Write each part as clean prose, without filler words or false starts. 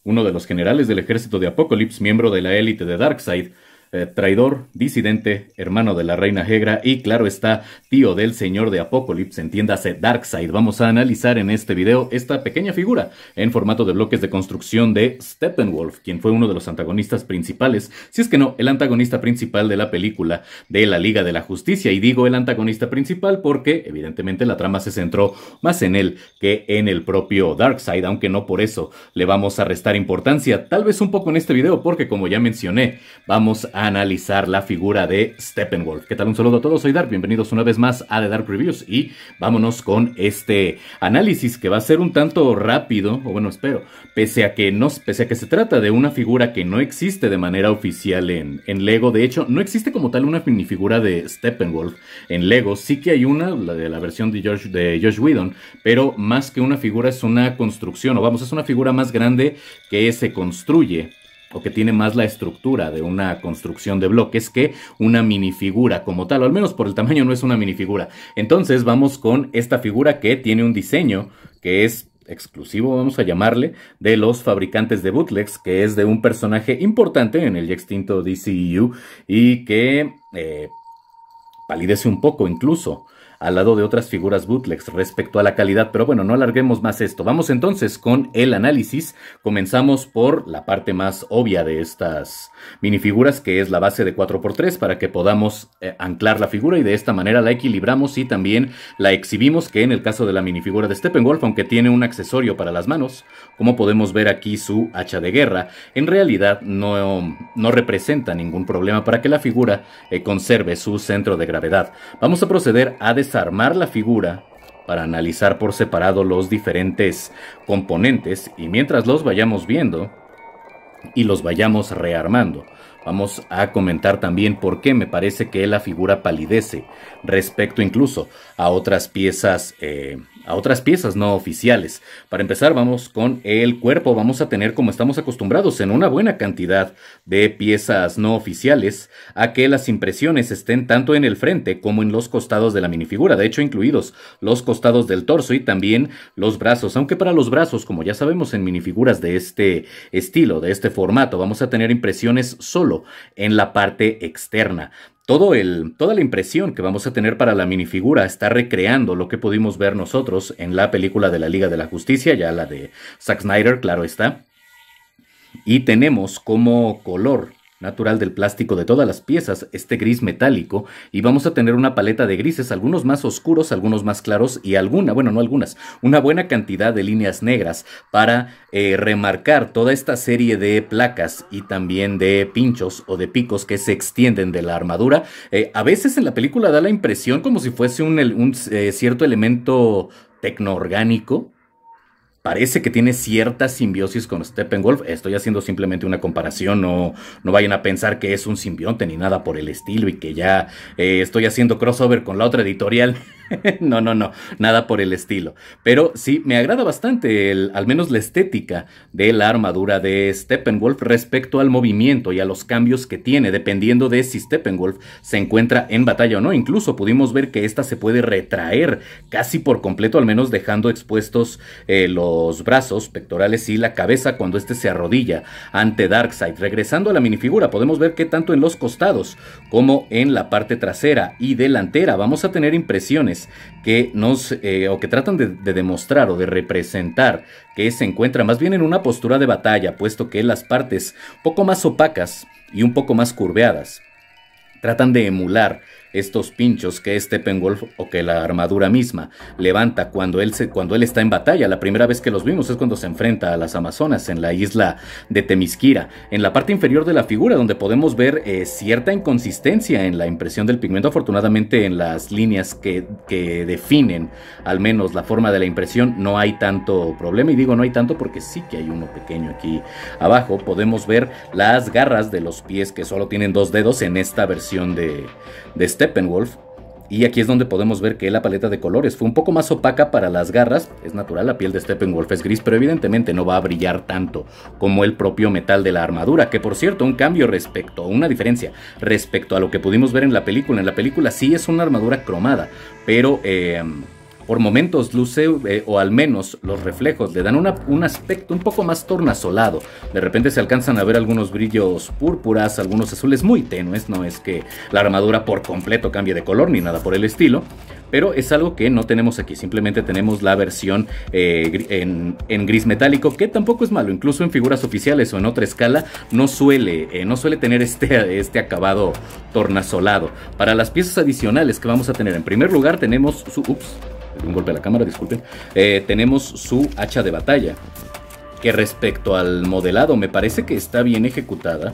uno de los generales del ejército de Apokolips, miembro de la élite de Darkseid, traidor, disidente, hermano de la Reina Hegra y, claro está, tío del señor de Apokolips, entiéndase Darkseid. Vamos a analizar en este video esta pequeña figura en formato de bloques de construcción de Steppenwolf, quien fue uno de los antagonistas principales, si es que no, el antagonista principal de la película de la Liga de la Justicia. Y digo el antagonista principal porque, evidentemente, la trama se centró más en él que en el propio Darkseid, aunque no por eso le vamos a restar importancia, tal vez un poco en este video, porque como ya mencioné, vamos a analizar la figura de Steppenwolf. ¿Qué tal? Un saludo a todos, soy Dark, bienvenidos una vez más a The Dark Reviews y vámonos con este análisis que va a ser un tanto rápido, o bueno, espero, pese a que se trata de una figura que no existe de manera oficial en Lego. De hecho, no existe como tal una minifigura de Steppenwolf en Lego. Sí que hay una, la de la versión de Josh Whedon, pero más que una figura es una construcción, o vamos, es una figura más grande que se construye, o que tiene más la estructura de una construcción de bloques que una minifigura como tal, o al menos por el tamaño no es una minifigura. Entonces vamos con esta figura que tiene un diseño que es exclusivo, vamos a llamarle, de los fabricantes de bootlegs, que es de un personaje importante en el ya extinto DCEU y que palidece un poco incluso al lado de otras figuras bootlegs respecto a la calidad, pero bueno, no alarguemos más esto. Vamos entonces con el análisis. Comenzamos por la parte más obvia de estas minifiguras, que es la base de 4×3, para que podamos anclar la figura y de esta manera la equilibramos y también la exhibimos, que en el caso de la minifigura de Steppenwolf, aunque tiene un accesorio para las manos, como podemos ver aquí su hacha de guerra, en realidad no representa ningún problema para que la figura conserve su centro de gravedad. Vamos a proceder a desarmar la figura para analizar por separado los diferentes componentes y mientras los vayamos viendo y los vayamos rearmando, vamos a comentar también por qué me parece que la figura palidece respecto incluso a otras piezas no oficiales. Para empezar, vamos con el cuerpo. Vamos a tener, como estamos acostumbrados en una buena cantidad de piezas no oficiales, a que las impresiones estén tanto en el frente como en los costados de la minifigura. De hecho, incluidos los costados del torso y también los brazos. Aunque para los brazos, como ya sabemos en minifiguras de este estilo, de este formato, vamos a tener impresiones solo en la parte externa. Toda la impresión que vamos a tener para la minifigura está recreando lo que pudimos ver nosotros en la película de la Liga de la Justicia, ya la de Zack Snyder, claro está. Y tenemos como color natural del plástico de todas las piezas este gris metálico, y vamos a tener una paleta de grises, algunos más oscuros, algunos más claros y una buena cantidad de líneas negras para remarcar toda esta serie de placas y también de pinchos o de picos que se extienden de la armadura. A veces en la película da la impresión como si fuese un cierto elemento tecnoorgánico. Parece que tiene cierta simbiosis con Steppenwolf. Estoy haciendo simplemente una comparación, no vayan a pensar que es un simbionte ni nada por el estilo y que ya estoy haciendo crossover con la otra editorial. No, nada por el estilo. Pero sí, me agrada bastante al menos la estética de la armadura de Steppenwolf respecto al movimiento y a los cambios que tiene, dependiendo de si Steppenwolf se encuentra en batalla o no. Incluso pudimos ver que esta se puede retraer casi por completo, al menos dejando expuestos los brazos, pectorales y la cabeza cuando este se arrodilla ante Darkseid. Regresando a la minifigura, podemos ver que tanto en los costados como en la parte trasera y delantera vamos a tener impresiones que que tratan de demostrar o de representar que se encuentra más bien en una postura de batalla, puesto que las partes un poco más opacas y un poco más curveadas tratan de emular estos pinchos que Steppenwolf o que la armadura misma levanta cuando él está en batalla. La primera vez que los vimos es cuando se enfrenta a las Amazonas en la isla de Themyscira. En la parte inferior de la figura, donde podemos ver cierta inconsistencia en la impresión del pigmento, afortunadamente en las líneas que definen al menos la forma de la impresión no hay tanto problema, y digo no hay tanto porque sí que hay uno pequeño aquí abajo. Podemos ver las garras de los pies que solo tienen 2 dedos en esta versión de Steppenwolf, y aquí es donde podemos ver que la paleta de colores fue un poco más opaca para las garras. Es natural, la piel de Steppenwolf es gris, pero evidentemente no va a brillar tanto como el propio metal de la armadura, que por cierto, una diferencia respecto a lo que pudimos ver en la película. En la película sí es una armadura cromada, pero Por momentos luce, o al menos los reflejos, le dan un aspecto un poco más tornasolado. De repente se alcanzan a ver algunos brillos púrpuras, algunos azules muy tenues. No es que la armadura por completo cambie de color ni nada por el estilo, pero es algo que no tenemos aquí. Simplemente tenemos la versión en gris metálico, que tampoco es malo. Incluso en figuras oficiales o en otra escala no suele tener este acabado tornasolado. Para las piezas adicionales que vamos a tener, en primer lugar tenemos su... un golpe a la cámara, disculpen. Tenemos su hacha de batalla, que respecto al modelado me parece que está bien ejecutada.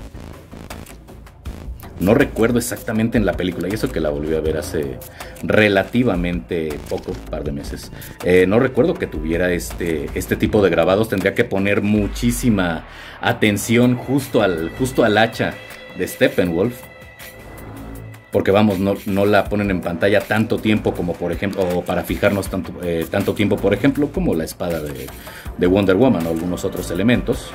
No recuerdo exactamente en la película, y eso que la volví a ver hace relativamente poco, un par de meses. No recuerdo que tuviera este tipo de grabados. Tendría que poner muchísima atención justo al hacha de Steppenwolf, porque vamos, no la ponen en pantalla tanto tiempo como por ejemplo, o para fijarnos tanto tiempo, por ejemplo, como la espada de Wonder Woman o algunos otros elementos.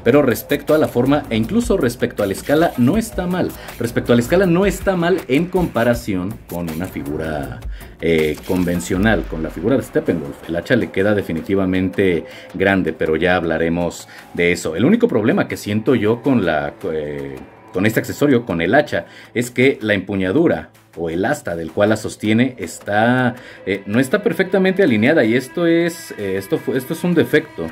Pero respecto a la forma e incluso respecto a la escala no está mal. Respecto a la escala no está mal en comparación con una figura convencional, con la figura de Steppenwolf. El hacha le queda definitivamente grande, pero ya hablaremos de eso. El único problema que siento yo con este accesorio, con el hacha, es que la empuñadura o el asta del cual la sostiene no está perfectamente alineada, y esto es un defecto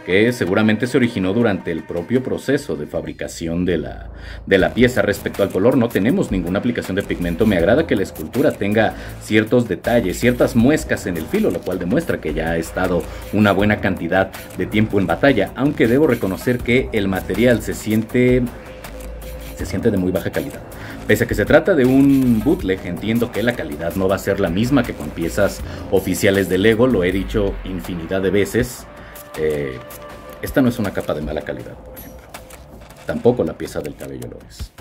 que seguramente se originó durante el propio proceso de fabricación de la pieza. Respecto al color, no tenemos ninguna aplicación de pigmento. Me agrada que la escultura tenga ciertos detalles, ciertas muescas en el filo, lo cual demuestra que ya ha estado una buena cantidad de tiempo en batalla, aunque debo reconocer que el material se siente de muy baja calidad. Pese a que se trata de un bootleg, entiendo que la calidad no va a ser la misma que con piezas oficiales de Lego. Lo he dicho infinidad de veces. Esta no es una capa de mala calidad, por ejemplo. Tampoco la pieza del cabello lo es.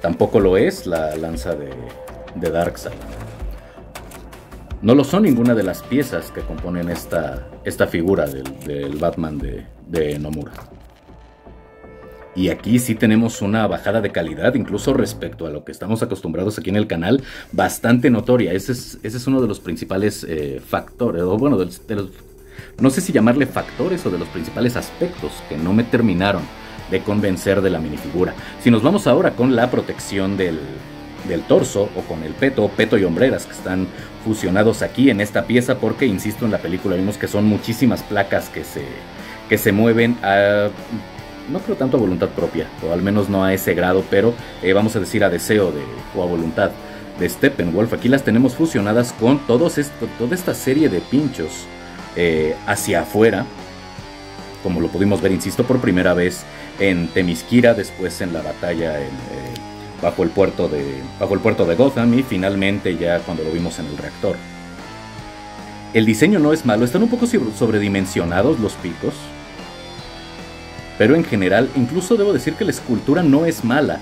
Tampoco lo es la lanza de Darkseid. No lo son ninguna de las piezas que componen esta figura del Batman de Nomura. Y aquí sí tenemos una bajada de calidad, incluso respecto a lo que estamos acostumbrados aquí en el canal, bastante notoria. Ese es uno de los principales factores, o bueno, no sé si llamarle factores o de los principales aspectos que no me terminaron de convencer de la minifigura. Si nos vamos ahora con la protección del torso, o con el peto y hombreras que están fusionados aquí en esta pieza, porque insisto, en la película vimos que son muchísimas placas que se mueven no creo tanto a voluntad propia, o al menos no a ese grado, pero vamos a decir a deseo o a voluntad de Steppenwolf. Aquí las tenemos fusionadas con toda esta serie de pinchos hacia afuera, como lo pudimos ver, insisto, por primera vez en Themyscira, después en la batalla bajo el puerto de Gotham, y finalmente ya cuando lo vimos en el reactor. El diseño no es malo, están un poco sobredimensionados los picos, pero en general, incluso debo decir que la escultura no es mala.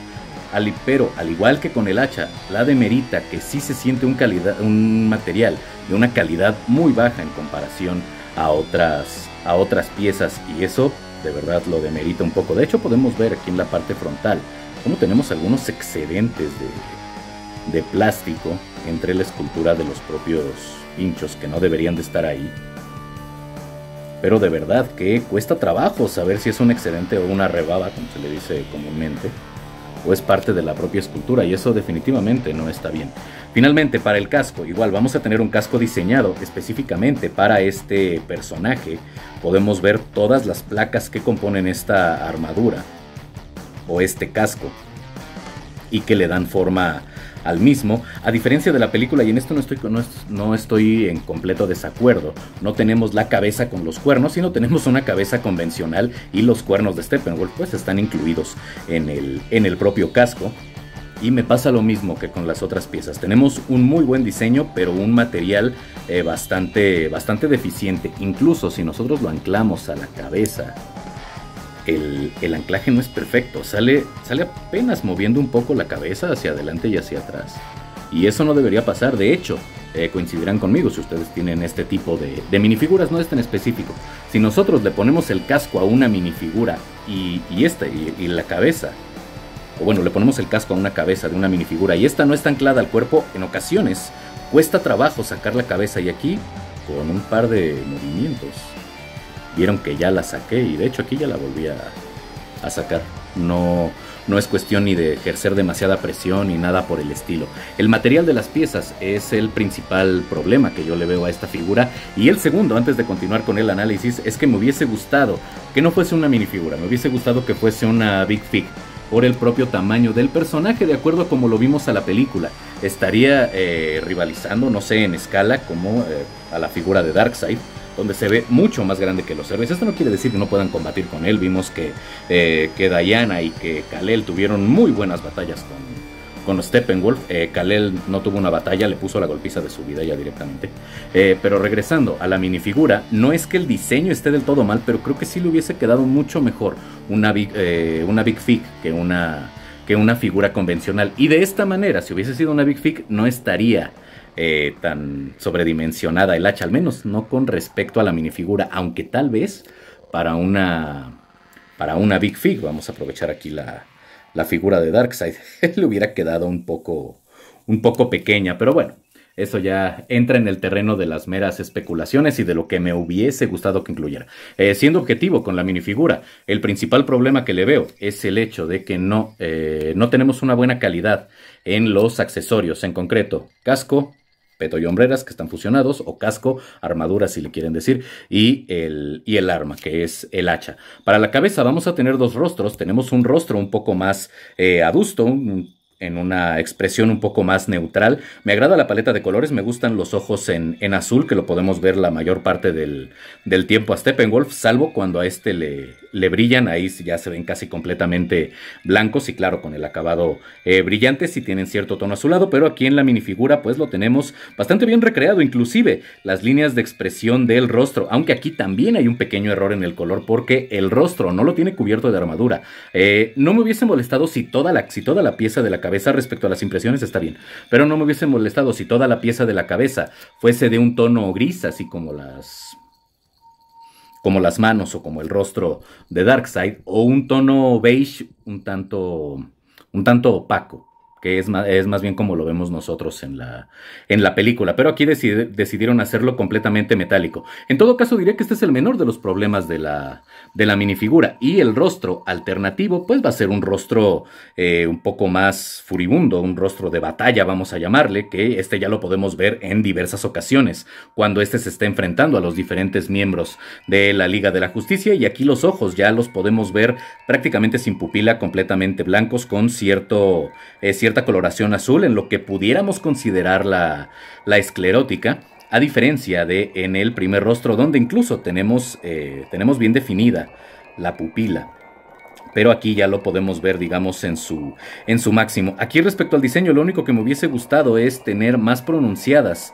Pero al igual que con el hacha, la demerita que sí se siente un material de una calidad muy baja en comparación a otras piezas, y eso de verdad lo demerita un poco. De hecho, podemos ver aquí en la parte frontal cómo tenemos algunos excedentes de plástico entre la escultura de los propios pinchos que no deberían de estar ahí. Pero de verdad que cuesta trabajo saber si es un excedente o una rebaba, como se le dice comúnmente, o es parte de la propia escultura, y eso definitivamente no está bien. Finalmente, para el casco, igual vamos a tener un casco diseñado específicamente para este personaje. Podemos ver todas las placas que componen esta armadura o este casco y que le dan forma al mismo, a diferencia de la película, y en esto no estoy en completo desacuerdo. No tenemos la cabeza con los cuernos, sino tenemos una cabeza convencional, y los cuernos de Steppenwolf pues están incluidos en el propio casco. Y me pasa lo mismo que con las otras piezas. Tenemos un muy buen diseño, pero un material bastante deficiente. Incluso si nosotros lo anclamos a la cabeza, el anclaje no es perfecto, sale apenas moviendo un poco la cabeza hacia adelante y hacia atrás, y eso no debería pasar. De hecho, coincidirán conmigo si ustedes tienen este tipo de minifiguras, no este en específico. Si nosotros le ponemos el casco a una minifigura y la cabeza o bueno, le ponemos el casco a una cabeza de una minifigura y esta no está anclada al cuerpo, en ocasiones cuesta trabajo sacar la cabeza, y aquí con un par de movimientos vieron que ya la saqué, y de hecho aquí ya la volví a sacar. No es cuestión ni de ejercer demasiada presión ni nada por el estilo. El material de las piezas es el principal problema que yo le veo a esta figura. Y el segundo, antes de continuar con el análisis, es que me hubiese gustado que no fuese una minifigura, me hubiese gustado que fuese una Big Fig, por el propio tamaño del personaje, de acuerdo a como lo vimos a la película. Estaría rivalizando, no sé, en escala, como a la figura de Darkseid, donde se ve mucho más grande que los héroes. Esto no quiere decir que no puedan combatir con él. Vimos que Diana y que Kal-El tuvieron muy buenas batallas con Steppenwolf. Kal-El no tuvo una batalla, le puso la golpiza de su vida ya directamente. Pero regresando a la minifigura, no es que el diseño esté del todo mal, pero creo que sí le hubiese quedado mucho mejor una Big Fig que una figura convencional. Y de esta manera, si hubiese sido una Big Fig, no estaría tan sobredimensionada el hacha, al menos no con respecto a la minifigura, aunque tal vez para una Big Fig, vamos a aprovechar aquí la figura de Darkseid, le hubiera quedado un poco pequeña, pero bueno, eso ya entra en el terreno de las meras especulaciones y de lo que me hubiese gustado que incluyera. Siendo objetivo con la minifigura, el principal problema que le veo es el hecho de que no tenemos una buena calidad en los accesorios, en concreto casco, peto y hombreras, que están fusionados, o casco, armadura si le quieren decir, y el arma, que es el hacha. Para la cabeza vamos a tener dos rostros. Tenemos un rostro un poco más adusto, en una expresión un poco más neutral. Me agrada la paleta de colores, me gustan los ojos en azul, que lo podemos ver la mayor parte del tiempo a Steppenwolf, salvo cuando a este le brillan, ahí ya se ven casi completamente blancos, y claro, con el acabado brillante, sí tienen cierto tono azulado, pero aquí en la minifigura pues lo tenemos bastante bien recreado, inclusive las líneas de expresión del rostro, aunque aquí también hay un pequeño error en el color, porque el rostro no lo tiene cubierto de armadura. No me hubiese molestado si toda la pieza de la cabeza, respecto a las impresiones está bien, pero no me hubiese molestado si toda la pieza de la cabeza fuese de un tono gris, así como las manos o como el rostro de Darkseid, o un tono beige un tanto opaco, que es más bien como lo vemos nosotros en la película, pero aquí decidieron hacerlo completamente metálico. En todo caso, diré que este es el menor de los problemas de la minifigura, y el rostro alternativo pues va a ser un rostro un poco más furibundo, un rostro de batalla, vamos a llamarle, que ya lo podemos ver en diversas ocasiones, cuando se está enfrentando a los diferentes miembros de la Liga de la Justicia, y aquí los ojos ya los podemos ver prácticamente sin pupila, completamente blancos, con cierta coloración azul, en lo que pudiéramos considerar la esclerótica, a diferencia de en el primer rostro, donde incluso tenemos bien definida la pupila. Pero aquí ya lo podemos ver, digamos, en su máximo. Aquí, respecto al diseño, lo único que me hubiese gustado es tener más pronunciadas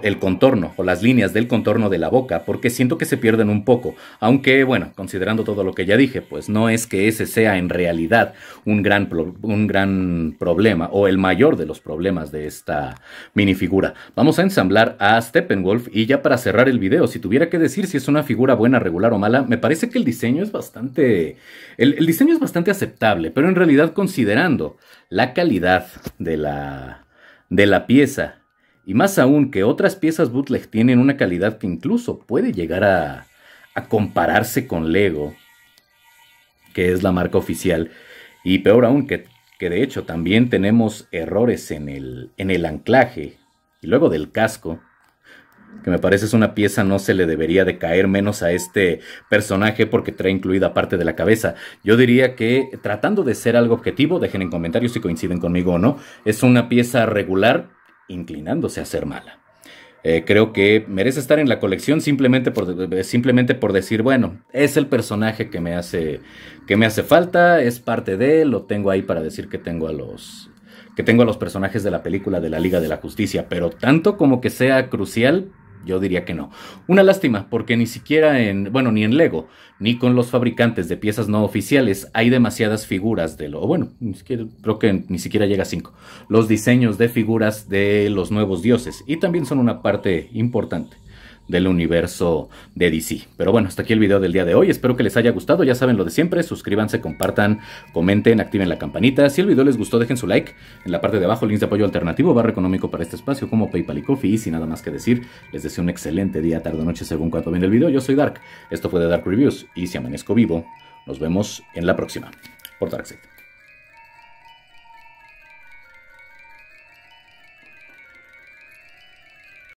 el contorno o las líneas del contorno de la boca, porque siento que se pierden un poco, aunque bueno, considerando todo lo que ya dije, pues no es que ese sea en realidad un gran problema, o el mayor de los problemas de esta minifigura. Vamos a ensamblar a Steppenwolf, y ya para cerrar el video, si tuviera que decir si es una figura buena, regular o mala, me parece que el diseño es bastante aceptable, pero en realidad, considerando la calidad de la pieza, y más aún que otras piezas bootleg tienen una calidad que incluso puede llegar a compararse con Lego, que es la marca oficial, y peor aún que de hecho también tenemos errores en el anclaje y luego del casco, que me parece es una pieza no se le debería de caer menos a este personaje, porque trae incluida parte de la cabeza. Yo diría que, tratando de ser algo objetivo, dejen en comentarios si coinciden conmigo o no, es una pieza regular, inclinándose a ser mala. Creo que merece estar en la colección simplemente por decir, bueno, es el personaje que me hace falta, es parte de él, lo tengo ahí para decir que tengo a los personajes de la película de la Liga de la Justicia, pero tanto como que sea crucial, yo diría que no. Una lástima, porque ni siquiera ni en Lego, ni con los fabricantes de piezas no oficiales hay demasiadas figuras creo que ni siquiera llega a 5. Los diseños de figuras de los nuevos dioses, y también son una parte importante del universo de DC. Pero bueno, hasta aquí el video del día de hoy. Espero que les haya gustado. Ya saben lo de siempre. Suscríbanse, compartan, comenten, activen la campanita. Si el video les gustó, dejen su like. En la parte de abajo, links de apoyo alternativo, barra económico para este espacio, como PayPal y Ko-fi. Y sin nada más que decir, les deseo un excelente día, tarde o noche, según cuando ven el video. Yo soy Dark. Esto fue de Dark Reviews. Y si amanezco vivo, nos vemos en la próxima. Por Darkseid.